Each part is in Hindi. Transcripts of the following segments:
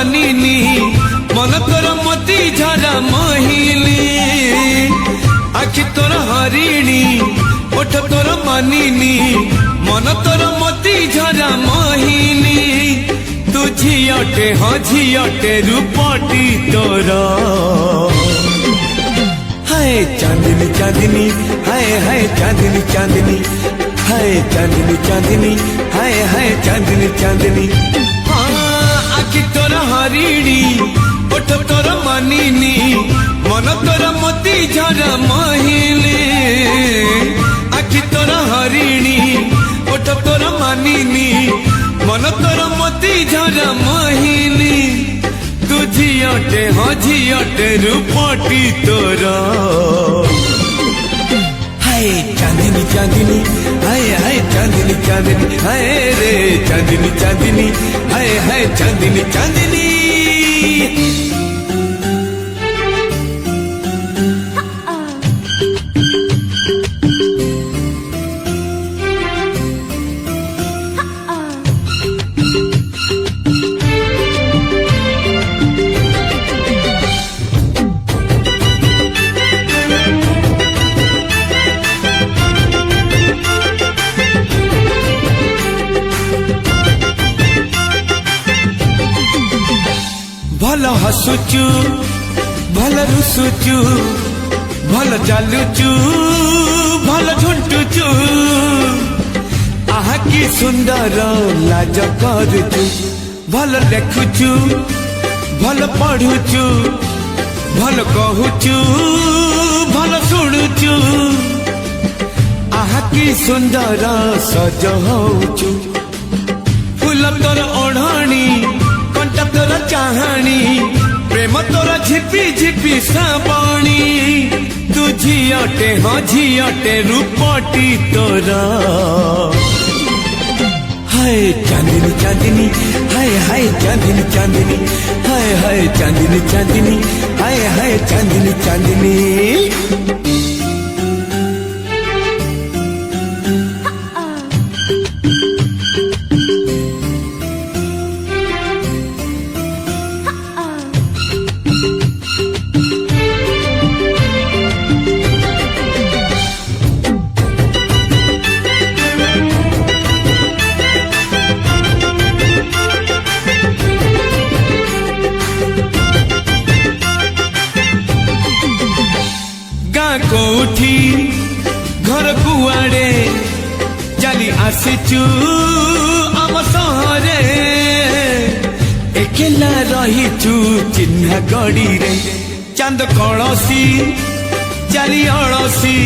मानिनी मन तोर मोती झरा महिली आखि तोर हरिणी ओठ तोर मानिनी मन तोर मोती झरा महिली तू झियटे हाँ झियटे रूपटी तोर हाय चांदनी चांदनी हाय हाय चांदनी चांदनी हाय चांदनी चांदनी हाय हाय चांदनी चांदनी आखि तोर हरिणी ओठ तोर मानिनी मन तोर मोती झरा महिली आखि तोर हरिणी ओठ तोर मानिनी मन तोर मोती झरा महिली तू झियटे हाँ झियटे रूपटी तोर हाय चांदनी चांदनी हाय हाय चांदनी चांदनी हाय रे चांदनी चांदनी हाय हाय चांदनी चांदनी भल हसुचु भल रुसुचु भल चालुचु भल झुंटुचु आहा की सुंदर लाज करुचु भल देखुचु भल पढ़ुचु भल कहूचु भल शुणुचु आहा की सुंदर सज होचु फूल तोर ओढ़णी कंटा तोर चाहाणी प्रेम तोर झिपी झिपी साबणी तू झियटे हाँ झियटे रूपटी तोर हाय चांदनी चांदनी हाय हाय चांदनी चांदनी हाय हाय चांदनी चांदनी हाय हाय चांदनी चांदनी कोठी घर कुआड़े चली आसीचु आम सहरे एकेला रहीचु चिन्हा गड़ी रे चांद कलसी चाली अड़सी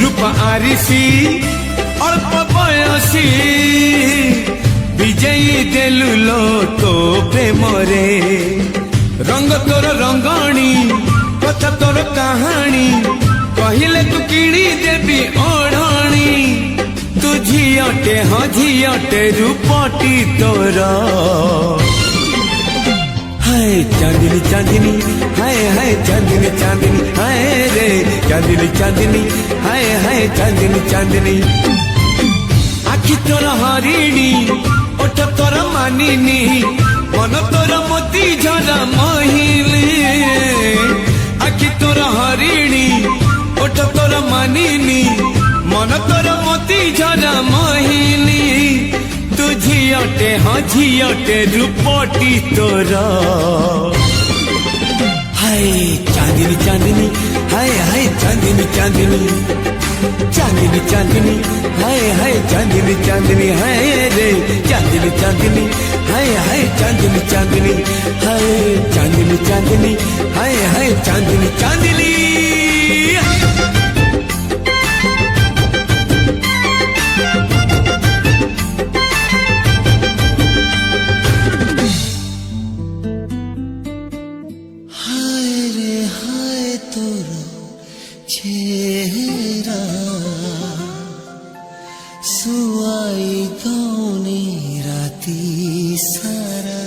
रूप आरिसी अल्प बयसी विजयी देलु लो तो प्रेम रे रंग तोर रंगणी कथा तोर कहानी कहले तू किणी देवी ओढ़णी तू झियटे हाँ झियटे रूपटी तोर हाय चांदनी चांदनी हाय हाय चांदनी चांदनी हाय रे चांदनी चांदनी हाय हाय चांदनी चांदनी आखि तोर हरिणी ओठ तोर मानिनी मन तोर मोती झरा महिली आखि तोर हरिणी ओठ तोर मानिनी मन तोर मोती झरा महिली तू झियटे हाँ झियटे रूपटी तोर हाय चांदनी चांदनी हाय हाय चांदनी चांदनी चांदनी चांदनी हाय हाय चांदनी चांदनी हाय रे चांदनी चांदनी हाय हाय चांदनी चांदनी हाय चांदनी चांदनी हाय हाय चांदनी चांदनी सुआई गौनी राती सारा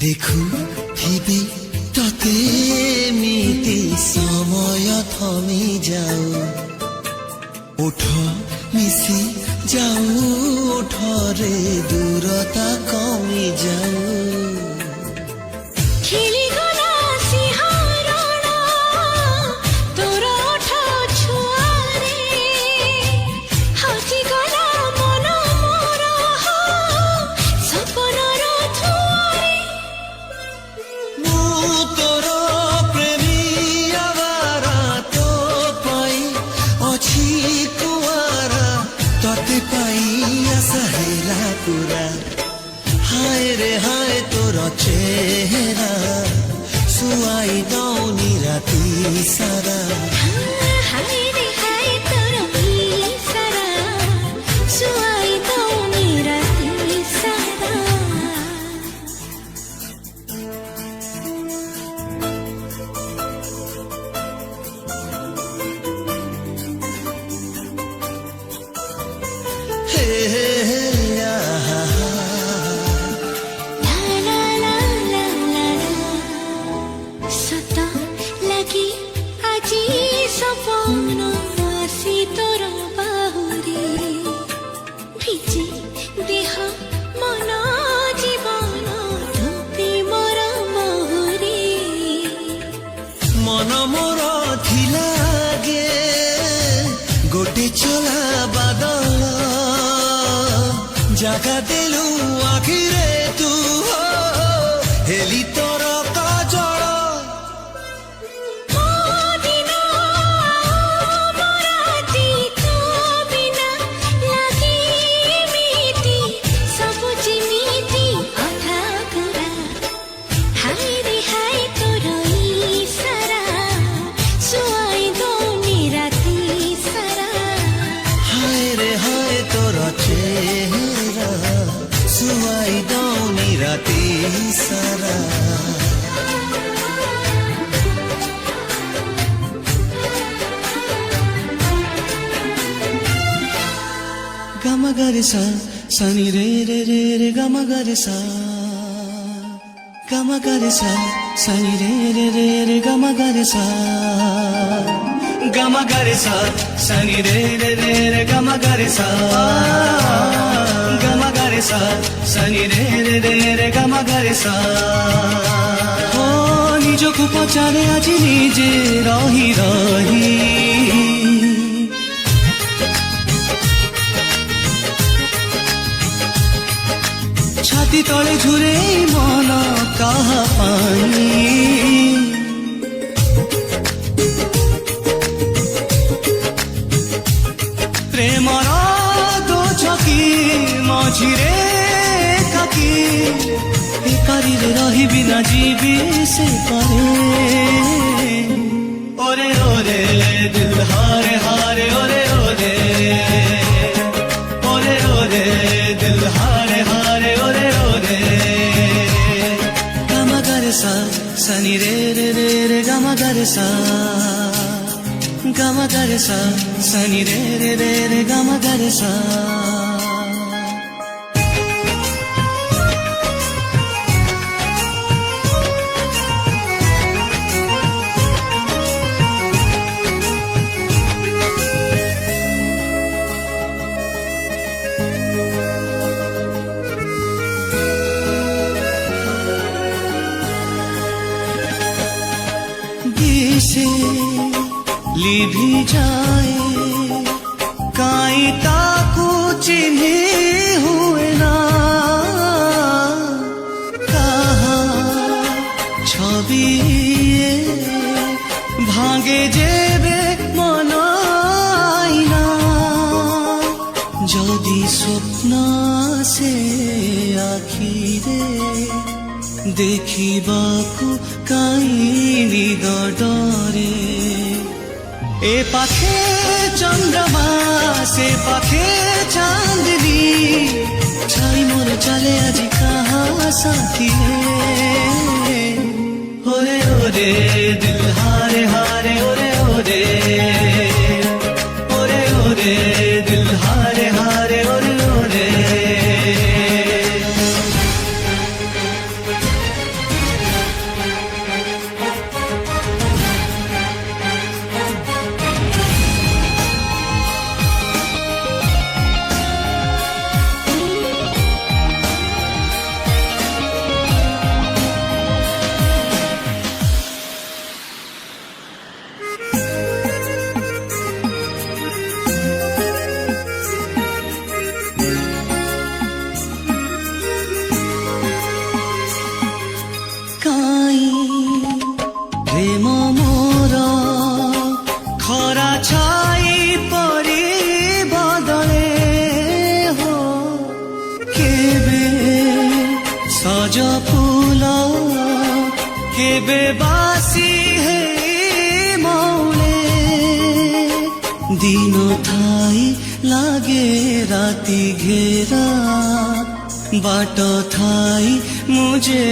দেখুথিবি ততে মিতি সময় থমি যাও ওঠ মিশি যাও ওঠরে দূরতা কমি যাও খেলিগলা সিংহাରଣ তোর ওঠ ছুয়ারে ହଜିଗଲା ମନ ମୋର ସପନର ଧୂଆରେ ମୁଁ ତୋର ପ୍ରେମୀ ଆବାରା ତୋ ପାଇଁ ଅଛି କୁଆରା ତତେ ପାଇ ଆଶା ହେଲା ପୁରା হায় রে হায় তোর চেহারা শুয়াই দৌনি রাতি সারা হায় রে হায় তোর ইশারা শুয়াই দৌনি রাতি সারা হে হে হে আহা লা লা লা লা লা লা সত লাগি আজি সপন আসি তোর বাহুরে ভিজি দেহ মন জীবন প্রেমর মোহরে মন মোর থিলা গে গোটে চলা বাদল জাগা দেলু আখিরে তু হেলি তোর কাজল দিন মরাতি তো বিনা লাগি মিটি সবু জিমিতি অথা করা হায় রে হায় তোর ইশারা শুয়াই দৌনি রাতি সারা হায় রে হায় তোর চেহারা শুয়াই দৌনি রাতি সারা gama gare sa sani re re re re gama gare sa gama gare sa sani re re re re gama gare sa gama gare sa sani re re re re gama gare sa gama gare sa sani re re re re gama gare sa o নিজକୁ ପଚାରେ ଆଜି ନିଜେ ରହି ରହି ছাতি তলে ঝুরে মন কাহা পানি প্রেমর দো ছকি মঝিরে কাকি একারিরে রহিবি না ଯିବି সে পারে ওরে ওরে দিল হারে হারে ওরে ওরে ওরে ওরে দিল হারে হারে ওরে ওরে gama gare sa sani re re re re gama gare sa gama gare sa sani re re re re gama gare sa दिसे लिभि जाए काई ताकू चिन्हे हुए ना कहा छवि भागे जेबे मनाइना যদি স্বপ্ন আসে আখিরে ଦେଖିବାକୁ କାଇନି ଡରେ ଏ ପାଖେ ଚନ୍ଦ୍ରମା ସେ ପାଖେ ଚାନ୍ଦିନୀ ଛାଇ ମୋର ଚାଲେ ଆଜି କାହା ସାଥିରେ ওরে ওরে দিল হারে হারে ওরে ওরে ওরে ওরে দিল হারে হারে ওরে ওরে केबे बासी हे मौले दिनो थाई लागे राती घेरा बाटो थाई मुझे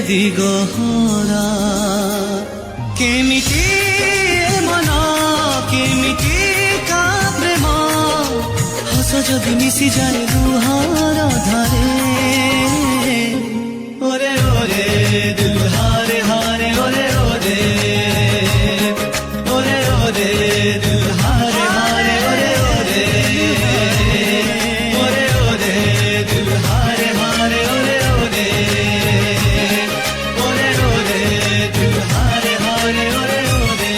दिगहरा केमिति मन केमिति का प्रेम हस जदि मिसी जाए लुहार धारे ओरे ओरे दिल हारे हारे ओरे ओरे ओरे ओरे दिल हारे हारे ओरे ओरे ओरे ओरे दिल हारे हारे ओरे ओरे ओरे ओरे दिल हारे हारे ओरे ओरे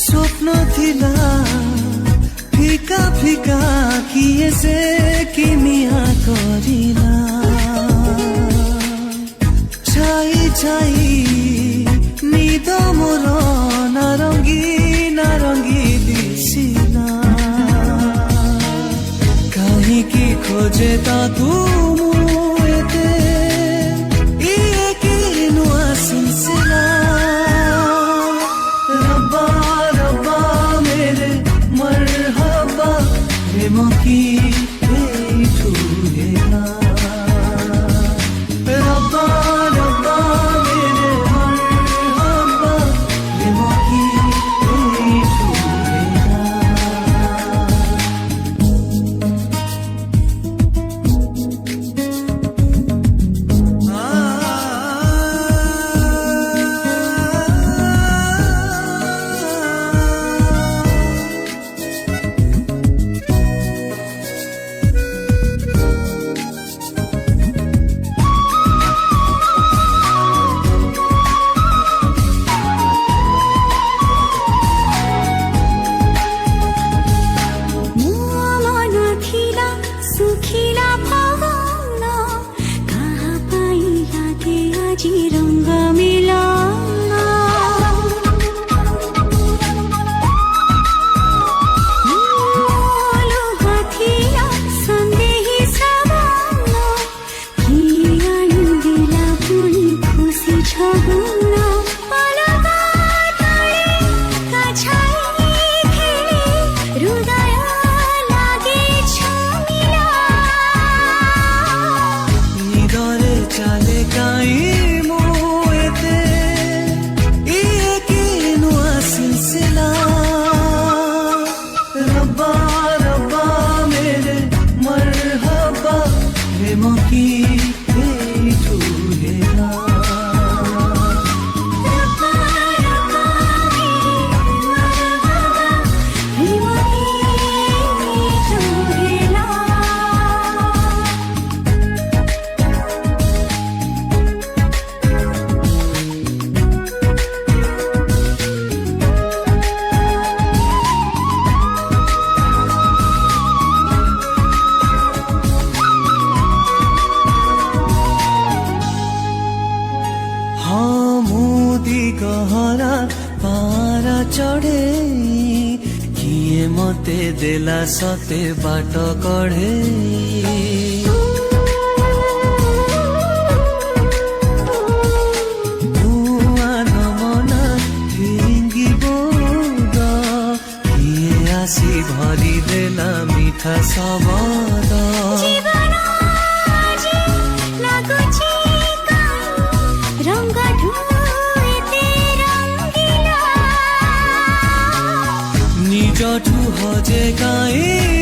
स्वप्न थिला फिका फिका किए से किमिया करिला छाई छाई निद मोर नारंगी नारंगी दिसिला काहींकी खोजे ताकू एते इए की नुआ सिलसिला रब्बा रब्बा मेरे मरहबा प्रेम की ठुहेला रब्बा रब्बा मेरे मरहबा प्रेम की ठुहेला सुखिला भवन कहाँ पाइला के आजी रंग मिलन लुहाथिला सन्देही सवन किए आनिदिला पुनी खुसी छगुन पलका तले काछाई खेले हृदय लागे छमिला निदरे चाले काई मोएते इए की नुआ सिलसिला रब्बा रब्बा मेरे मरहबा प्रेम की ठुहेला रब्बा रब्बा मेरे हाँ मोदी गहरा पारा चढ़े किए मते देला सते बाट कढ़े मना फिंगी बोद किए आसी भरी देला मिठा सबद जीवन आजी लाଗୁଛି କାଇଁ ରଙ୍ଗ ଢୁଏତେ ରଙ୍ଗିଲା ନିଜଠୁ ହଜେ କାଇଁ